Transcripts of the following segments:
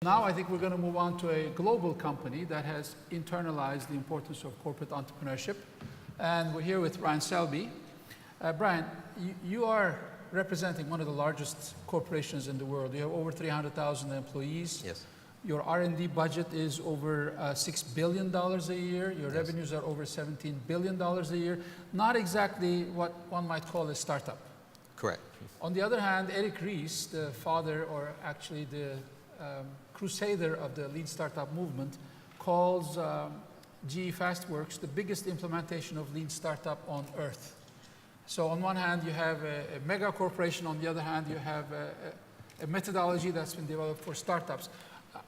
Now I think we're going to move on to a global company that has internalized the importance of corporate entrepreneurship. And we're here with Brian Selby. Brian, you are representing one of the largest corporations in the world. You have over 300,000 employees. Yes. Your R&D budget is over $6 billion a year. Your Yes. revenues are over $17 billion a year. Not exactly what one might call a startup. Correct. On the other hand, Eric Ries, the father, or actually the crusader of the lean startup movement, calls GE FastWorks the biggest implementation of lean startup on earth. So on one hand, you have a mega corporation. On the other hand, you have a methodology that's been developed for startups.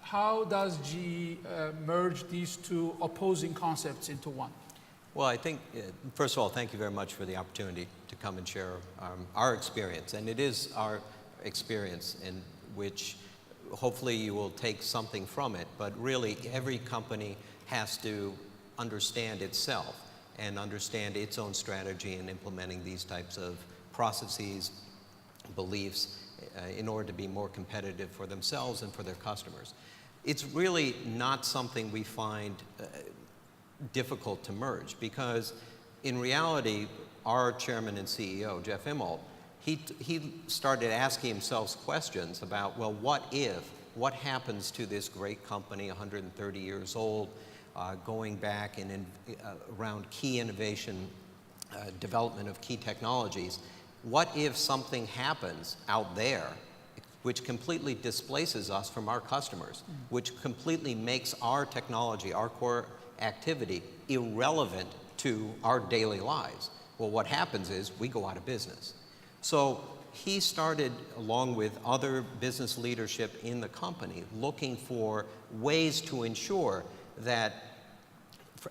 How does GE merge these two opposing concepts into one? Well, I think, first of all, thank you very much for the opportunity to come and share our experience. And it is our experience in which hopefully you will take something from it. But really, every company has to understand itself and understand its own strategy in implementing these types of processes, beliefs, in order to be more competitive for themselves and for their customers. It's really not something we find difficult to merge, because in reality, our chairman and CEO, Jeff Immelt, he started asking himself questions about, well, what happens to this great company, 130 years old, going back and around key innovation, development of key technologies. What if something happens out there which completely displaces us from our customers, which completely makes our technology, our core activity, irrelevant to our daily lives? Well, what happens is we go out of business. So he started, along with other business leadership in the company, looking for ways to ensure that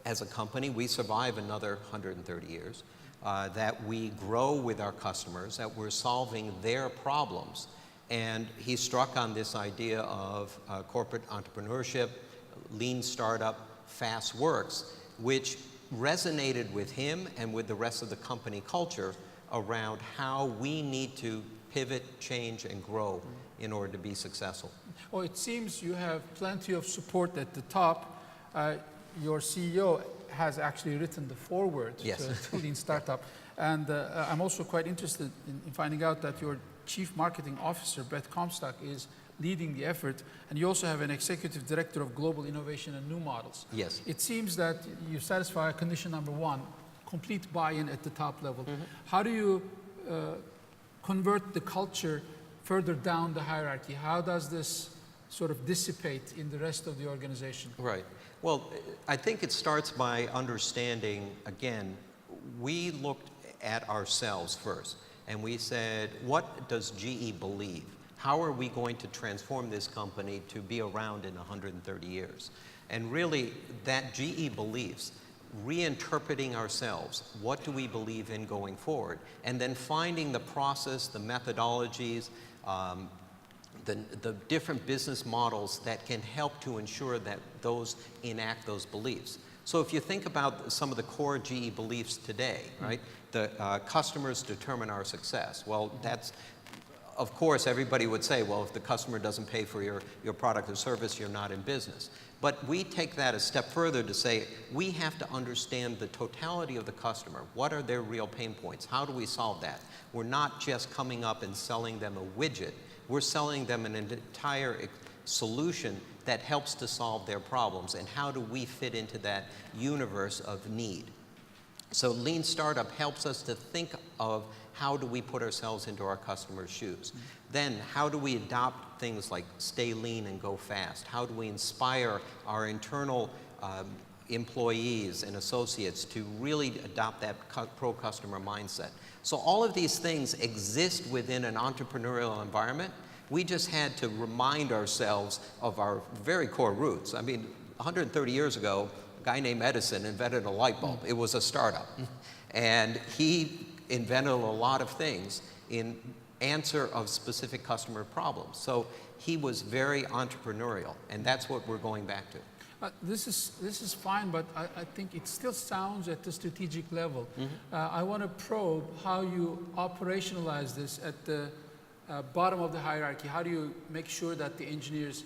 as a company we survive another 130 years, that we grow with our customers, that we're solving their problems. And he struck on this idea of corporate entrepreneurship, lean startup, fast works, which resonated with him and with the rest of the company culture around how we need to pivot, change, and grow in order to be successful. Well, it seems you have plenty of support at the top. Your CEO has actually written the foreword Yes. to Lean Startup. And I'm also quite interested in finding out that your Chief Marketing Officer, Brett Comstock, is leading the effort. And you also have an Executive Director of Global Innovation and New Models. Yes. It seems that you satisfy condition number one, complete buy-in at the top level. How do you convert the culture further down the hierarchy? How does this sort of dissipate in the rest of the organization? Right. Well, I think it starts by understanding, again, we looked at ourselves first and we said, what does GE believe? How are we going to transform this company to be around in 130 years? And really, that GE beliefs, reinterpreting ourselves, what do we believe in going forward? And then finding the process, the methodologies, the different business models that can help to ensure that those enact those beliefs. So if you think about some of the core GE beliefs today, right? The customers determine our success. Well, that's, of course, everybody would say, well, if the customer doesn't pay for your product or service, you're not in business. But we take that a step further to say, we have to understand the totality of the customer. What are their real pain points? How do we solve that? We're not just coming up and selling them a widget. We're selling them an entire solution that helps to solve their problems. And how do we fit into that universe of need? So Lean Startup helps us to think of how do we put ourselves into our customers' shoes. Then how do we adopt things like stay lean and go fast? How do we inspire our internal employees and associates to really adopt that pro-customer mindset? So all of these things exist within an entrepreneurial environment. We just had to remind ourselves of our very core roots. I mean, 130 years ago, a guy named Edison invented a light bulb. It was a startup. And he invented a lot of things in answer of specific customer problems. So he was very entrepreneurial, and that's what we're going back to. This is fine, but I think it still sounds at the strategic level. I want to probe how you operationalize this at the bottom of the hierarchy. How do you make sure that the engineers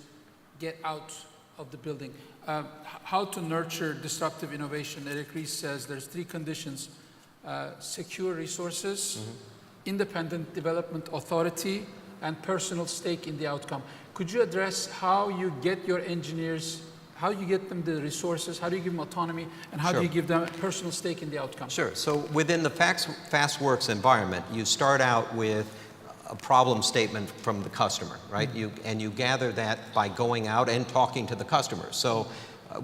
get out of the building. How to nurture disruptive innovation. Eric Ries says there's 3 conditions: secure resources, independent development authority, and personal stake in the outcome. Could you address how you get your engineers, how you get them the resources, how do you give them autonomy, and how do you give them a personal stake in the outcome? Sure. So within the FastWorks environment, you start out with a problem statement from the customer, right? And you gather that by going out and talking to the customer. So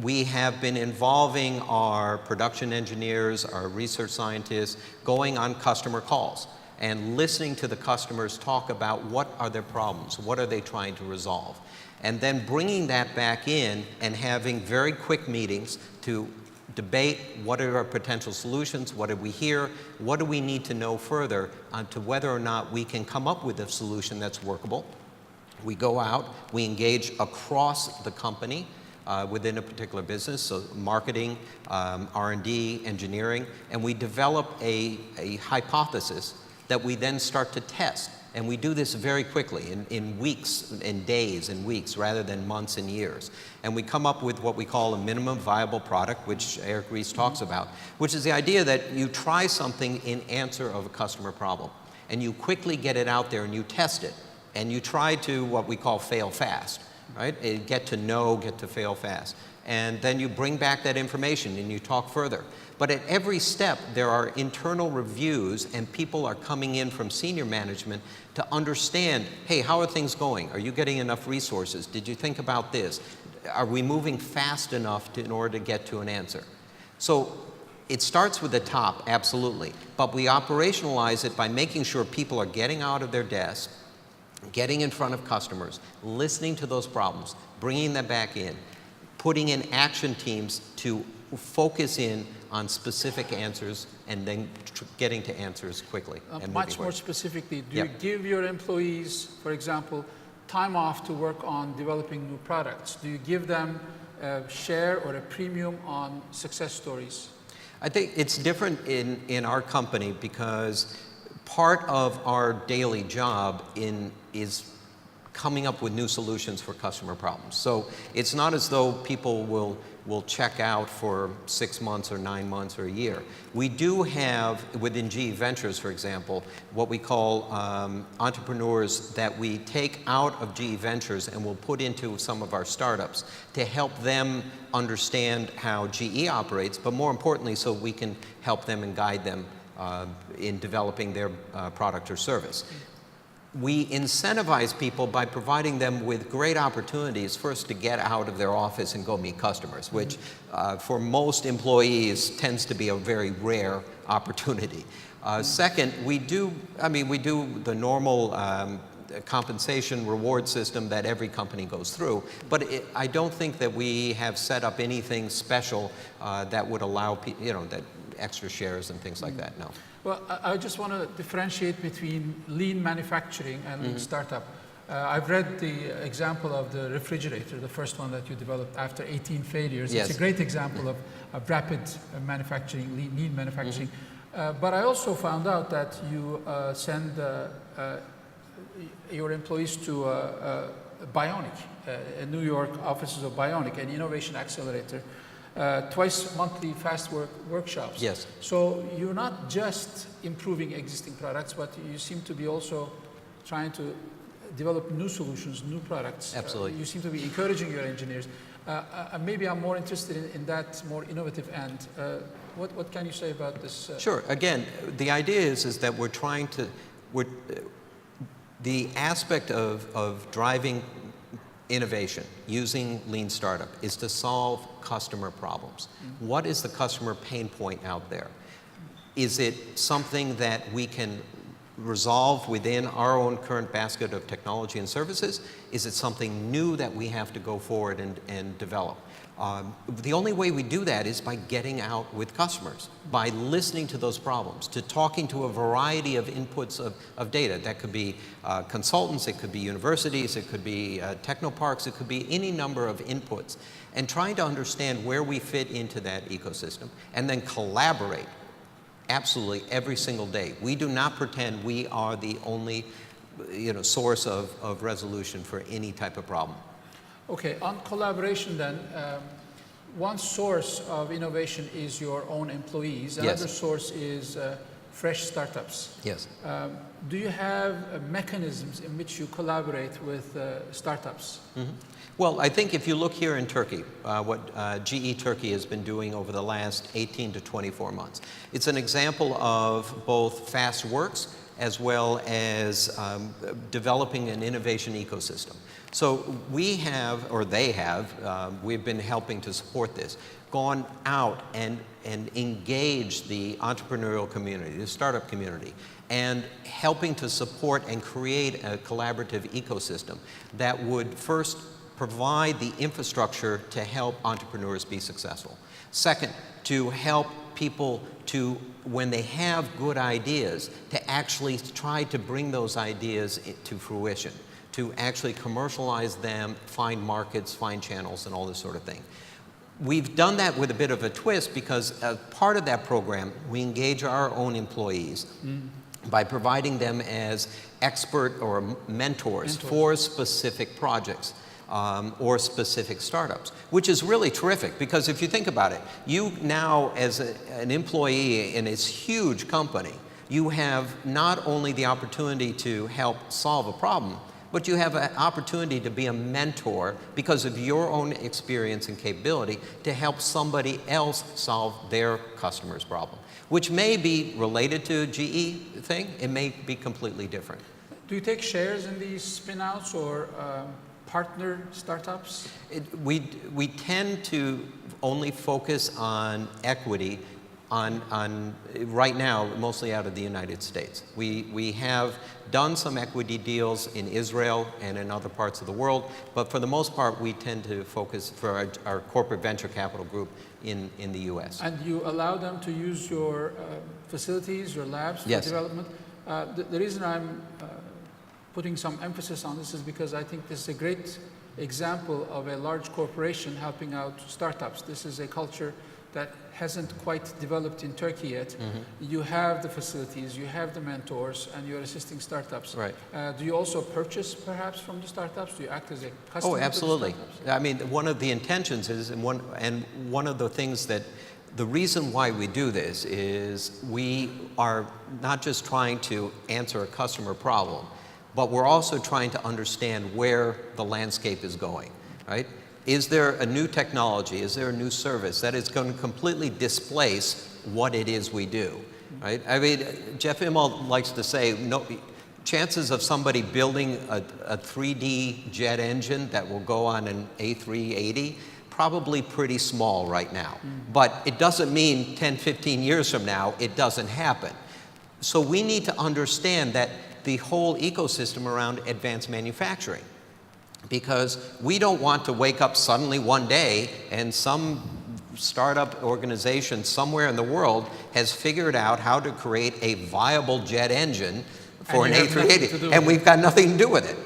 we have been involving our production engineers, our research scientists, going on customer calls and listening to the customers talk about what are their problems, what are they trying to resolve, and then bringing that back in and having very quick meetings to debate what are our potential solutions, what did we hear, what do we need to know further to whether or not we can come up with a solution that's workable. We go out, we engage across the company within a particular business, so marketing, R&D, engineering, and we develop a hypothesis that we then start to test. And we do this very quickly, in weeks, in days and weeks, rather than months and years. And we come up with what we call a minimum viable product, which Eric Ries talks about, which is the idea that you try something in answer of a customer problem. And you quickly get it out there and you test it. And you try to what we call fail fast, right? Get to know, get to fail fast. And then you bring back that information and you talk further. But at every step, there are internal reviews and people are coming in from senior management to understand, hey, how are things going? Are you getting enough resources? Did you think about this? Are we moving fast enough in order to get to an answer? So it starts with the top, absolutely. But we operationalize it by making sure people are getting out of their desk, getting in front of customers, listening to those problems, bringing them back in, putting in action teams to focus in on specific answers and then getting to answers quickly. And much more specifically, do you give your employees, for example, time off to work on developing new products? Do you give them a share or a premium on success stories? I think it's different in our company because part of our daily job is coming up with new solutions for customer problems. So it's not as though people will check out for 6 months or 9 months or a year. We do have, within GE Ventures, for example, what we call entrepreneurs that we take out of GE Ventures and we'll put into some of our startups to help them understand how GE operates, but more importantly, so we can help them and guide them in developing their product or service. We incentivize people by providing them with great opportunities, first to get out of their office and go meet customers, which for most employees tends to be a very rare opportunity. Second, we do the normal compensation reward system that every company goes through, but I don't think that we have set up anything special that would allow that extra shares and things like that, no. Well, I just want to differentiate between lean manufacturing and lean startup. I've read the example of the refrigerator, the first one that you developed after 18 failures. Yes. It's a great example of rapid manufacturing, lean manufacturing. But I also found out that you send your employees to Bionic, New York offices of Bionic, an innovation accelerator. Twice monthly fast workshops. Yes. So you're not just improving existing products, but you seem to be also trying to develop new solutions, new products. Absolutely. You seem to be encouraging your engineers. Maybe I'm more interested in that more innovative end. What can you say about this? Sure. Again, the idea is that we're trying to, the aspect of driving innovation using lean startup is to solve customer problems. What is the customer pain point out there? Is it something that we can resolve within our own current basket of technology and services? Is it something new that we have to go forward and develop? The only way we do that is by getting out with customers, by listening to those problems, to talking to a variety of inputs of data. That could be consultants, it could be universities, it could be technoparks, it could be any number of inputs, and trying to understand where we fit into that ecosystem, and then collaborate absolutely every single day. We do not pretend we are the only source of resolution for any type of problem. Okay, on collaboration then, one source of innovation is your own employees. Another Yes. source is fresh startups. Yes. Do you have mechanisms in which you collaborate with startups? Well, I think if you look here in Turkey, what GE Turkey has been doing over the last 18 to 24 months, it's an example of both fast works as well as developing an innovation ecosystem. So we have, or they have, we've been helping to support this, gone out and engaged the entrepreneurial community, the startup community, and helping to support and create a collaborative ecosystem that would first provide the infrastructure to help entrepreneurs be successful. Second, to help people to, when they have good ideas, to actually try to bring those ideas to fruition, to actually commercialize them, find markets, find channels, and all this sort of thing. We've done that with a bit of a twist because as part of that program, we engage our own employees by providing them as expert or mentors for specific projects. Or specific startups, which is really terrific because if you think about it, you now as an employee in this huge company, you have not only the opportunity to help solve a problem, but you have an opportunity to be a mentor because of your own experience and capability to help somebody else solve their customer's problem, which may be related to a GE thing, it may be completely different. Do you take shares in these spin-outs or partner startups? We tend to only focus on equity on right now, mostly out of the United States. We have done some equity deals in Israel and in other parts of the world, but for the most part, we tend to focus for our corporate venture capital group in the US. And you allow them to use your facilities, your labs for Yes. development? The reason I'm putting some emphasis on this is because I think this is a great example of a large corporation helping out startups. This is a culture that hasn't quite developed in Turkey yet. You have the facilities, you have the mentors, and you're assisting startups. Right. Do you also purchase perhaps from the startups? Do you act as a customer? Oh, absolutely. To the startups? I mean, one of the intentions is, and one of the things that, the reason why we do this is we are not just trying to answer a customer problem, but we're also trying to understand where the landscape is going, right? Is there a new technology, is there a new service that is going to completely displace what it is we do, right? I mean, Jeff Immelt likes to say, no, chances of somebody building a 3D jet engine that will go on an A380, probably pretty small right now. But it doesn't mean 10, 15 years from now, it doesn't happen. So we need to understand that the whole ecosystem around advanced manufacturing, because we don't want to wake up suddenly one day and some startup organization somewhere in the world has figured out how to create a viable jet engine for an A380, and we've got nothing to do with it.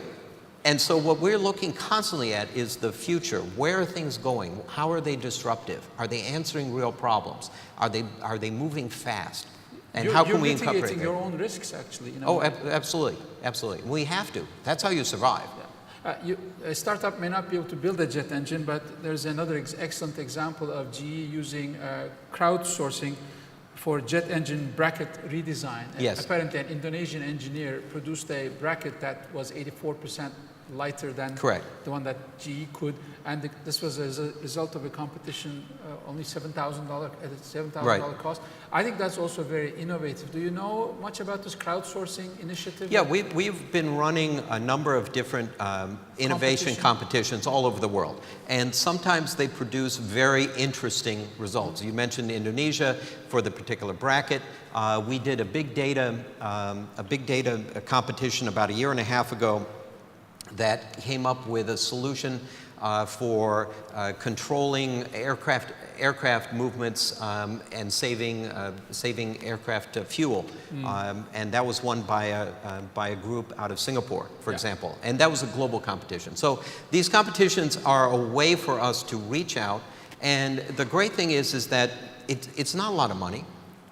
And so what we're looking constantly at is the future. Where are things going? How are they disruptive? Are they answering real problems? Are they moving fast? And how can we incorporate mitigating your own risks, actually. You know? Oh, absolutely, absolutely. We have to. That's how you survive. A startup may not be able to build a jet engine, but there's another excellent example of GE using crowdsourcing for jet engine bracket redesign. Yes. Apparently, an Indonesian engineer produced a bracket that was 84% lighter than Correct. the one that GE could, and this was as a result of a competition, only $7,000 at a $7,000 Right. cost. I think that's also very innovative. Do you know much about this crowdsourcing initiative? Yeah, we've been running a number of different innovation competitions all over the world, and sometimes they produce very interesting results. You mentioned Indonesia for the particular bracket. We did a big data competition about a year and a half ago that came up with a solution for controlling aircraft movements and saving aircraft fuel, and that was won by a group out of Singapore, for example, and that was a global competition. So these competitions are a way for us to reach out, and the great thing is that it's not a lot of money,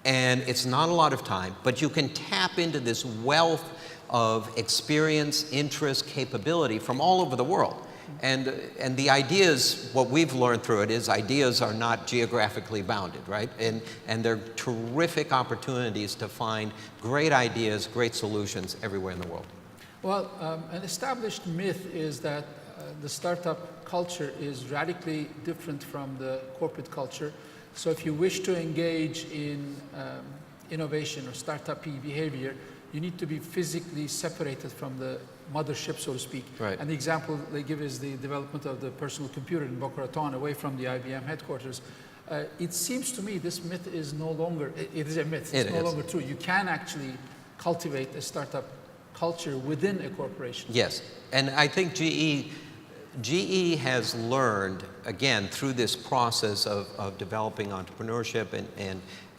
and it's not a lot of time, but you can tap into this wealth of experience, interest, capability from all over the world. And the ideas, what we've learned through it is ideas are not geographically bounded, right? And they're terrific opportunities to find great ideas, great solutions everywhere in the world. Well, an established myth is that the startup culture is radically different from the corporate culture. So if you wish to engage in innovation or startup-y behavior, you need to be physically separated from the mothership, so to speak. Right. And the example they give is the development of the personal computer in Boca Raton, away from the IBM headquarters. It seems to me this myth is no longer, it is a myth, it's no longer true. You can actually cultivate a startup culture within a corporation. Yes, and I think GE has learned, again, through this process of developing entrepreneurship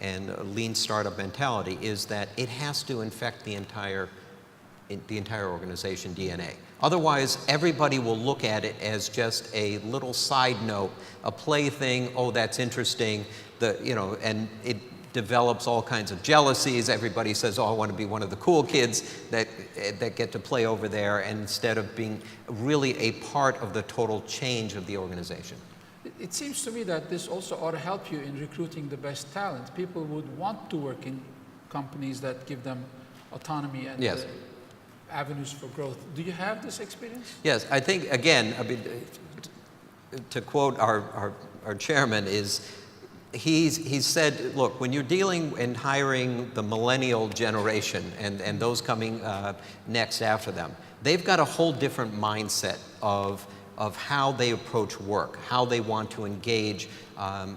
and lean startup mentality, is that it has to infect the entire organization DNA. Otherwise, everybody will look at it as just a little side note, a plaything. Oh, that's interesting. And it develops all kinds of jealousies. Everybody says, oh, I want to be one of the cool kids that get to play over there, and instead of being really a part of the total change of the organization. It seems to me that this also ought to help you in recruiting the best talent. People would want to work in companies that give them autonomy and yes. Avenues for growth. Do you have this experience? Yes, I think, again, to quote our chairman, is he's said, look, when you're dealing and hiring the millennial generation and those coming next after them, they've got a whole different mindset of how they approach work, how they want to engage,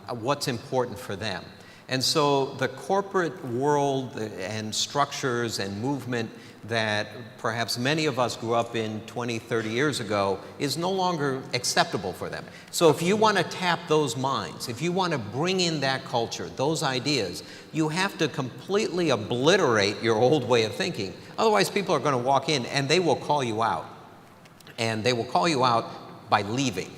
what's important for them. And so the corporate world and structures and movement that perhaps many of us grew up in 20, 30 years ago is no longer acceptable for them. So if you want to tap those minds, if you want to bring in that culture, those ideas, you have to completely obliterate your old way of thinking. Otherwise, people are going to walk in and they will call you out. And they will call you out by leaving.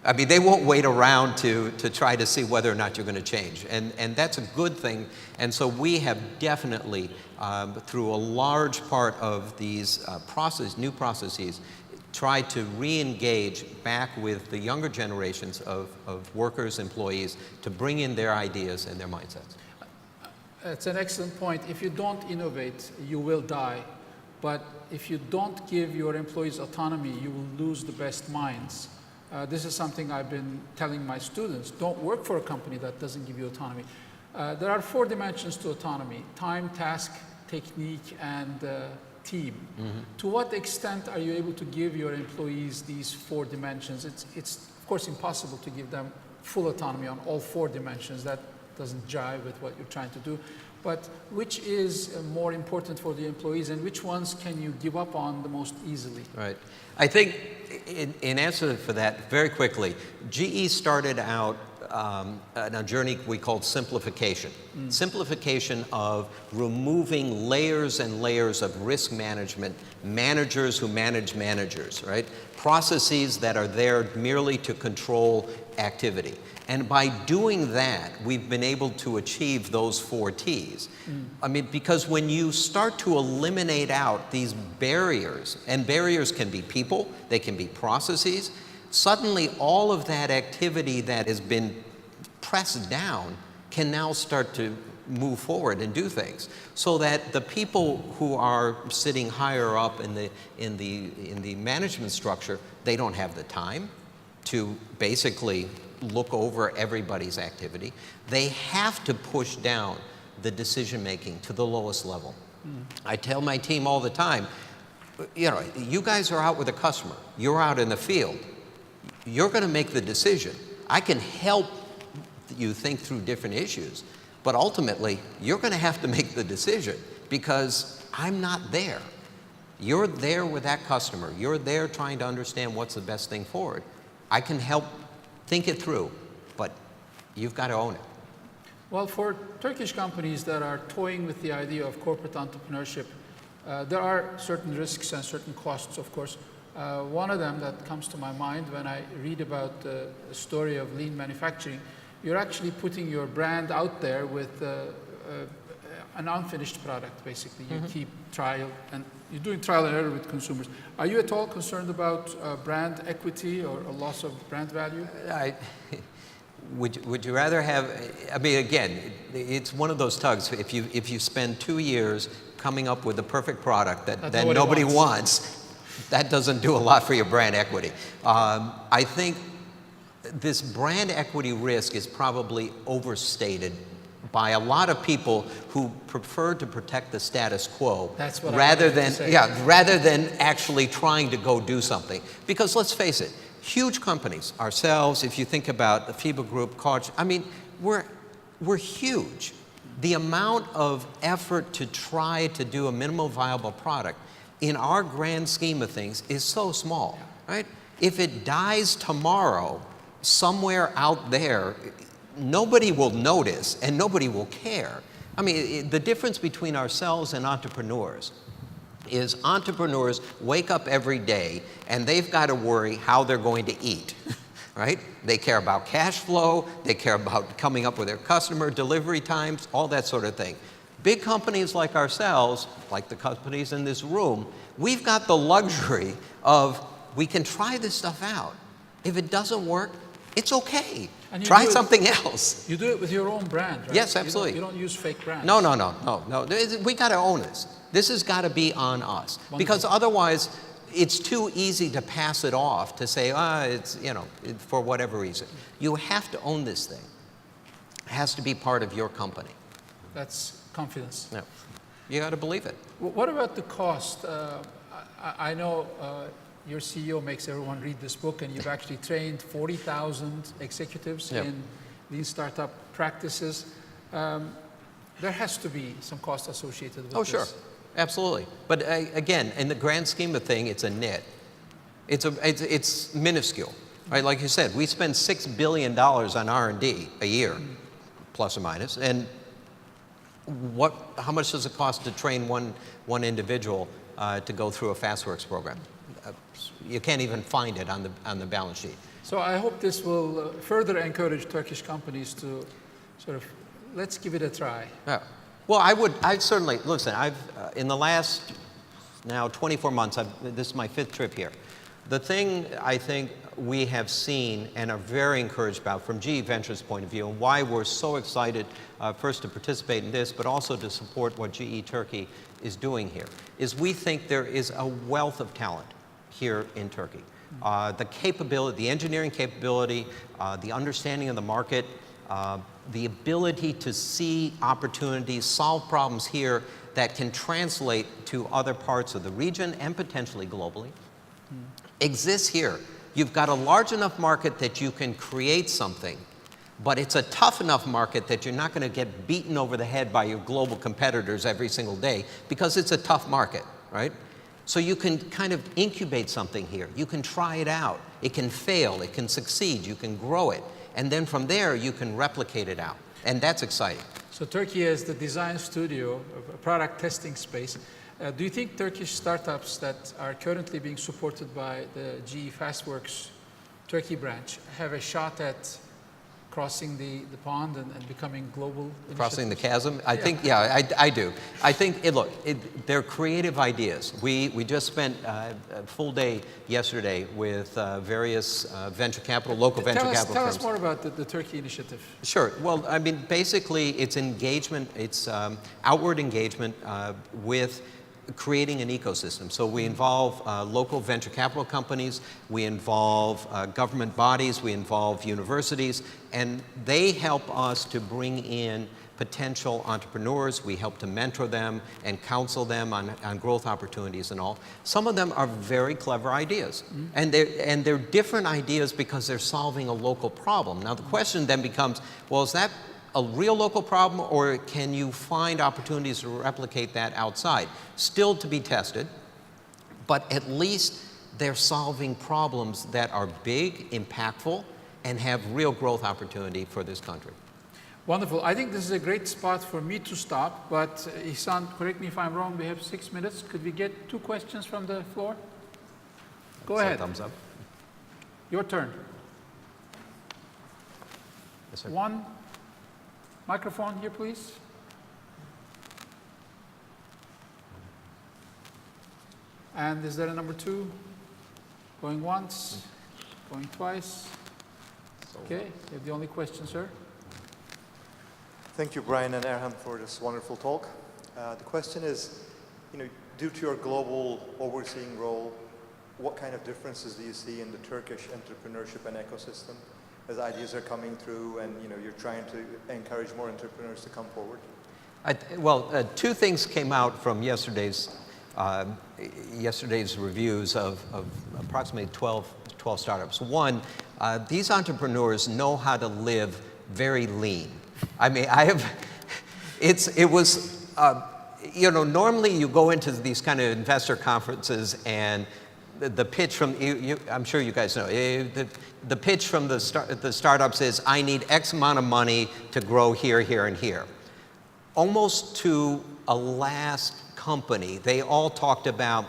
I mean, they won't wait around to try to see whether or not you're going to change. And that's a good thing. And so we have definitely, through a large part of these new processes, tried to re-engage back with the younger generations of workers, employees, to bring in their ideas and their mindsets. It's an excellent point. If you don't innovate, you will die. But if you don't give your employees autonomy, you will lose the best minds. This is something I've been telling my students. Don't work for a company that doesn't give you autonomy. There are 4 dimensions to autonomy: time, task, technique, and team. Mm-hmm. To what extent are you able to give your employees these 4 dimensions? It's of course impossible to give them full autonomy on all 4 dimensions. That doesn't jive with what you're trying to do. But which is more important for the employees, and which ones can you give up on the most easily? Right. I think in answer for that, very quickly, GE started out on a journey we called simplification. Simplification of removing layers and layers of risk management, managers who manage managers, right? Processes that are there merely to control activity. And by doing that, we've been able to achieve those 4 T's. I mean, because when you start to eliminate out these barriers, and barriers can be people, they can be processes, suddenly all of that activity that has been pressed down can now start to move forward and do things, so that the people who are sitting higher up in the management structure, they don't have the time to basically look over everybody's activity. They have to push down the decision making to the lowest level. I tell my team all the time, you know, you guys are out with a customer, you're out in the field, you're going to make the decision. I can help you think through different issues, but ultimately you're going to have to make the decision, because I'm not there. You're there with that customer, you're there trying to understand what's the best thing forward. I can help think it through, but you've got to own it. Well, for Turkish companies that are toying with the idea of corporate entrepreneurship, there are certain risks and certain costs, of course. One of them that comes to my mind when I read about the story of lean manufacturing, you're actually putting your brand out there with an unfinished product, basically. You keep trial, and you're doing trial and error with consumers. Are you at all concerned about brand equity or a loss of brand value? Would you rather have, I mean, again, it's one of those tugs. If you spend 2 years coming up with the perfect product that nobody wants, that doesn't do a lot for your brand equity. I think this brand equity risk is probably overstated by a lot of people who prefer to protect the status quo rather than actually trying to go do something. Because let's face it, huge companies, ourselves, if you think about the FIBA Group, I mean, we're huge. The amount of effort to try to do a minimal viable product in our grand scheme of things is so small, right? If it dies tomorrow somewhere out there, nobody will notice and nobody will care. I mean, the difference between ourselves and entrepreneurs is entrepreneurs wake up every day and they've got to worry how they're going to eat, right? They care about cash flow, they care about coming up with their customer delivery times, all that sort of thing. Big companies like ourselves, like the companies in this room, we've got the luxury of, we can try this stuff out. If it doesn't work, it's okay. Try something else. You do it with your own brand, right? Yes, absolutely. You don't use fake brands. No. We got to own this. This has got to be on us. Wonderful. Because otherwise, it's too easy to pass it off, to say, it's, for whatever reason. You have to own this thing. It has to be part of your company. That's confidence. No. You got to believe it. What about the cost? I know your CEO makes everyone read this book, and you've actually trained 40,000 executives in lean startup practices. There has to be some cost associated with this. Oh, sure. Absolutely. But again, in the grand scheme of things, it's a nit. It's minuscule. Right? Like you said, we spend $6 billion on R&D a year, plus or minus. And how much does it cost to train one individual to go through a FastWorks program? You can't even find it on the balance sheet. So I hope this will further encourage Turkish companies to sort of, let's give it a try. Yeah. Well, I'd certainly, listen, in the last now 24 months, this is my 5th trip here. The thing I think we have seen and are very encouraged about from GE Ventures' point of view, and why we're so excited first to participate in this, but also to support what GE Turkey is doing here, is we think there is a wealth of talent here in Turkey. The capability, the engineering capability, the understanding of the market, the ability to see opportunities, solve problems here that can translate to other parts of the region and potentially globally, exists here. You've got a large enough market that you can create something, but it's a tough enough market that you're not going to get beaten over the head by your global competitors every single day, because it's a tough market, right? So you can kind of incubate something here. You can try it out. It can fail. It can succeed. You can grow it. And then from there, you can replicate it out. And that's exciting. So Turkey is the design studio, a product testing space. Do you think Turkish startups that are currently being supported by the GE FastWorks Turkey branch have a shot at crossing the pond and becoming global? Crossing the chasm? I think, I do. I think, they're creative ideas. We just spent a full day yesterday with various venture capital, local venture capital firms. Tell us more about the Turkey initiative. Sure. Well, I mean, basically, it's engagement, it's outward engagement with creating an ecosystem. So we involve local venture capital companies, we involve government bodies, we involve universities, and they help us to bring in potential entrepreneurs. We help to mentor them and counsel them on growth opportunities and all. Some of them are very clever ideas, and they're different ideas because they're solving a local problem. Now the question then becomes, well, is that a real local problem, or can you find opportunities to replicate that outside? Still to be tested, but at least they're solving problems that are big, impactful, and have real growth opportunity for this country. Wonderful. I think this is a great spot for me to stop, but Ihsan, correct me if I'm wrong, we have 6 minutes. Could we get 2 questions from the floor? Go ahead. Thumbs up. Your turn. Yes, sir. One. Microphone here, please. And is there a number 2? Going once, going twice. Okay, you have the only question, sir. Thank you, Brian and Erhan, for this wonderful talk. The question is, due to your global overseeing role, what kind of differences do you see in the Turkish entrepreneurship and ecosystem as ideas are coming through and you're trying to encourage more entrepreneurs to come forward? Two things came out from yesterday's reviews of approximately 12 startups. One, these entrepreneurs know how to live very lean. I mean, normally you go into these kind of investor conferences and the pitch from, I'm sure you guys know, the pitch from the startups is, I need X amount of money to grow here, here, and here. Almost to a last company, they all talked about,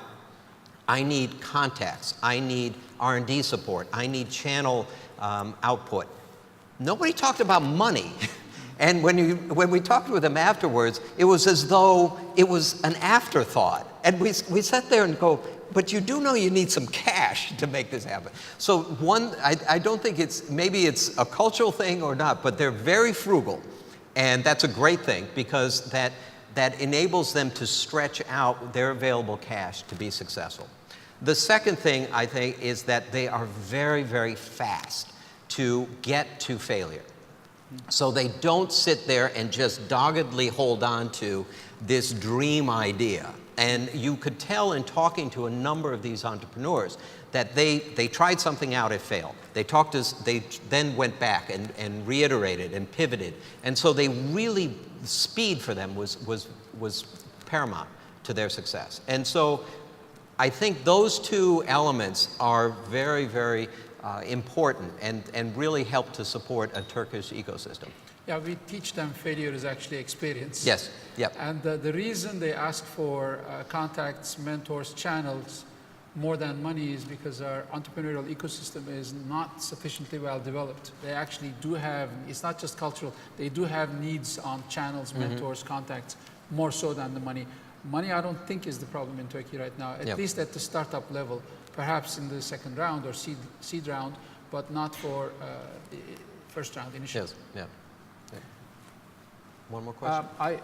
I need contacts, I need R&D support, I need channel output. Nobody talked about money. And when we talked with them afterwards, it was as though it was an afterthought. And we sat there and go, but you do know you need some cash to make this happen. So one, I don't think maybe it's a cultural thing or not, but they're very frugal. And that's a great thing because that enables them to stretch out their available cash to be successful. The second thing, I think, is that they are very, very fast to get to failure. So they don't sit there and just doggedly hold on to this dream idea. And you could tell in talking to a number of these entrepreneurs that they tried something out, it failed. They then went back and reiterated and pivoted. And so they really, speed for them was paramount to their success. And so I think those two elements are very, very important and really help to support a Turkish ecosystem. Yeah, we teach them failure is actually experience. Yes, yep. And the reason they ask for contacts, mentors, channels more than money is because our entrepreneurial ecosystem is not sufficiently well developed. They actually do have, it's not just cultural, they do have needs on channels, mentors, contacts, more so than the money. Money, I don't think, is the problem in Turkey right now, at least at the startup level, perhaps in the second round or seed round, but not for the first round initially. Yes, yeah. One more question?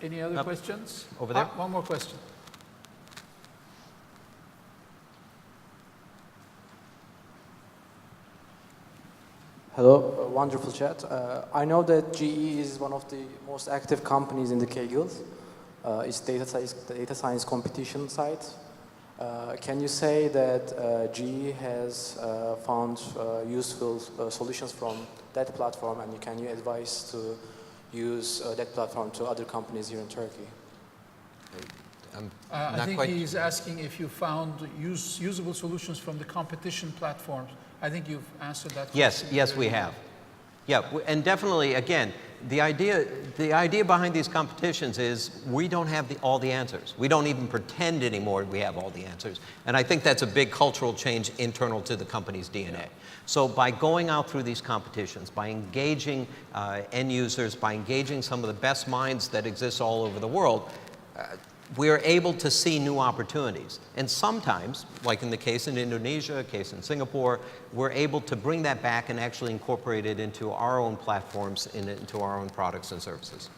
Any other questions? Over there? One more question. Hello, wonderful chat. I know that GE is one of the most active companies in the Kaggle. It's data science competition site. Can you say that GE has found useful solutions from that platform, and can you advise to use that platform to other companies here in Turkey? I think he's asking if you found usable solutions from the competition platforms. I think you've answered that question. Yes, we have. Yeah, and definitely, again, the idea behind these competitions is we don't have all the answers. We don't even pretend anymore we have all the answers. And I think that's a big cultural change internal to the company's DNA. Yeah. So by going out through these competitions, by engaging end users, by engaging some of the best minds that exist all over the world, we're able to see new opportunities. And sometimes, like in the case in Indonesia, case in Singapore, we're able to bring that back and actually incorporate it into our own platforms, into our own products and services.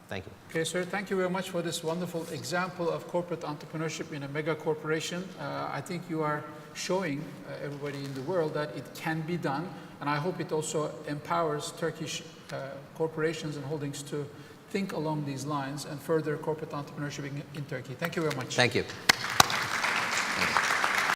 Thank you. Okay, sir, thank you very much for this wonderful example of corporate entrepreneurship in a mega corporation. I think you are showing everybody in the world that it can be done, and I hope it also empowers Turkish corporations and holdings to think along these lines and further corporate entrepreneurship in Turkey. Thank you very much. Thank you. Thank you.